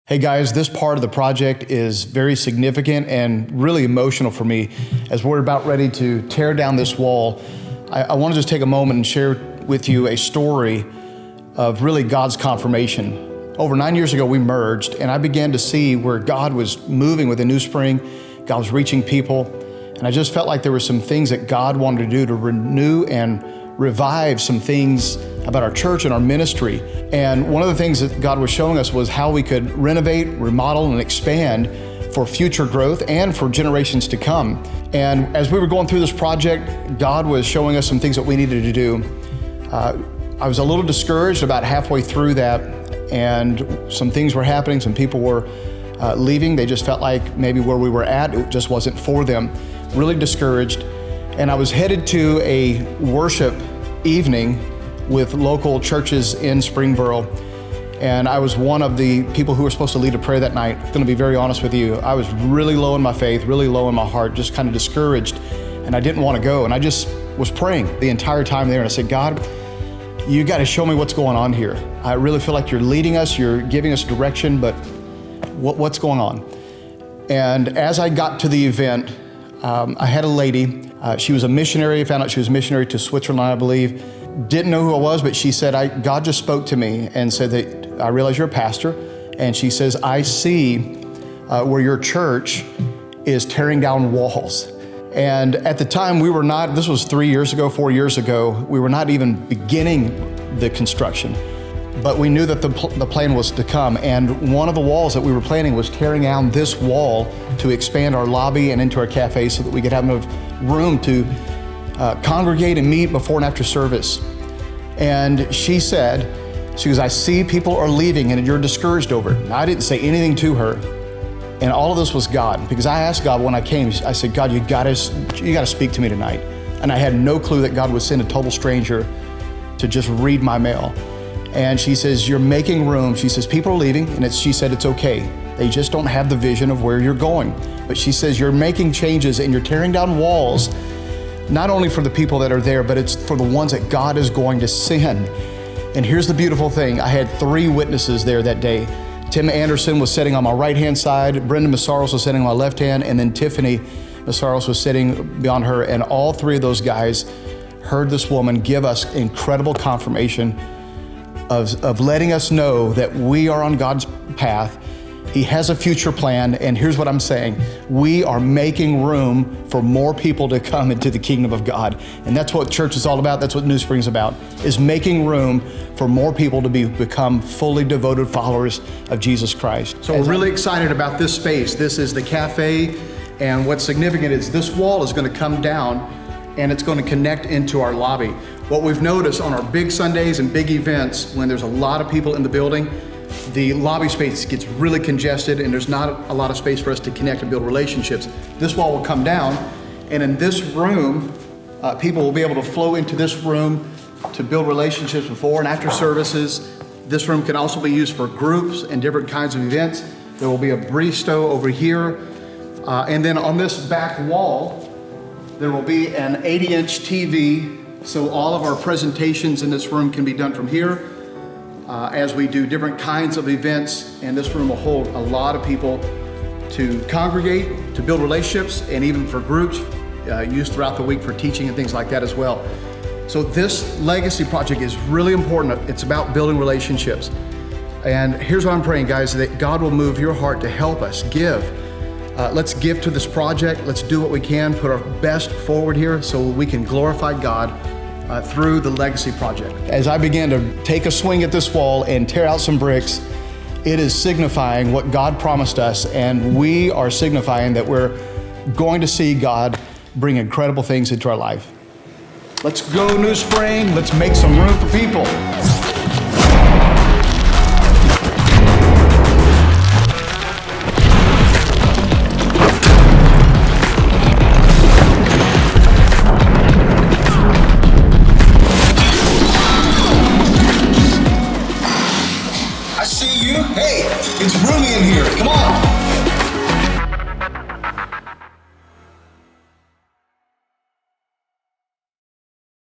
Hey guys, this part of the project is very significant and really emotional for me as we're about ready to tear down this wall. I want to just take a moment and share with you a story of really God's confirmation. Over 9 years ago, we merged and I began to see where God was moving within Newspring. God was reaching people. And I just felt like there were some things that God wanted to do to renew and revive some things about our church and our ministry. And one of the things that God was showing us was how we could renovate, remodel, and expand for future growth and for generations to come. And as we were going through this project, God was showing us some things that we needed to do. I was a little discouraged about halfway through that, and some things were happening. Some people were leaving. They just felt like maybe where we were at, it just wasn't for them. Really discouraged. And I was headed to a worship evening with local churches in Springboro. And I was one of the people who were supposed to lead a prayer that night. I'm gonna be very honest with you. I was really low in my faith, really low in my heart, just kind of discouraged. And I didn't want to go. And I just was praying the entire time there. And I said, God, you got to show me what's going on here. I really feel like you're leading us, you're giving us direction, but what's going on? And as I got to the event, I had a lady, she was a missionary. I found out she was a missionary to Switzerland, I believe. Didn't know who I was, but she said, God just spoke to me and said that I realize you're a pastor. And she says, I see where your church is tearing down walls. And at the time we were not, this was 4 years ago, we were not even beginning the construction. But we knew that the plan was to come. And one of the walls that we were planning was tearing down this wall to expand our lobby and into our cafe so that we could have enough room to congregate and meet before and after service. And she said, I see people are leaving and you're discouraged over it. I didn't say anything to her. And all of this was God, because I asked God when I came, I said, God, you gotta speak to me tonight. And I had no clue that God would send a total stranger to just read my mail. And she says, you're making room. She says, people are leaving, and she said, it's okay. They just don't have the vision of where you're going. But she says, you're making changes and you're tearing down walls, not only for the people that are there, but it's for the ones that God is going to send. And here's the beautiful thing. I had 3 witnesses there that day. Tim Anderson was sitting on my right-hand side, Brenda Massaros was sitting on my left hand, and then Tiffany Massaros was sitting beyond her. And all 3 of those guys heard this woman give us incredible confirmation of letting us know that we are on God's path. He has a future plan, and here's what I'm saying. We are making room for more people to come into the kingdom of God. And that's what church is all about. That's what Newspring is about, is making room for more people to become fully devoted followers of Jesus Christ. So we're really excited about this space. This is the cafe, and what's significant is this wall is going to come down and it's going to connect into our lobby. What we've noticed on our big Sundays and big events, when there's a lot of people in the building, the lobby space gets really congested and there's not a lot of space for us to connect and build relationships. This wall will come down, and in this room, people will be able to flow into this room to build relationships before and after services. This room can also be used for groups and different kinds of events. There will be a bistro over here. And then on this back wall, there will be an 80-inch TV, so all of our presentations in this room can be done from here as we do different kinds of events, and this room will hold a lot of people to congregate, to build relationships, and even for groups used throughout the week for teaching and things like that as well. So this legacy project is really important. It's about building relationships. And here's what I'm praying, guys, that God will move your heart to help us give. Let's give to this project. Let's do what we can, put our best forward here so we can glorify God through the legacy project. As I began to take a swing at this wall and tear out some bricks, it is signifying what God promised us, and we are signifying that we're going to see God bring incredible things into our life. Let's go, Newspring. Let's make some room for people.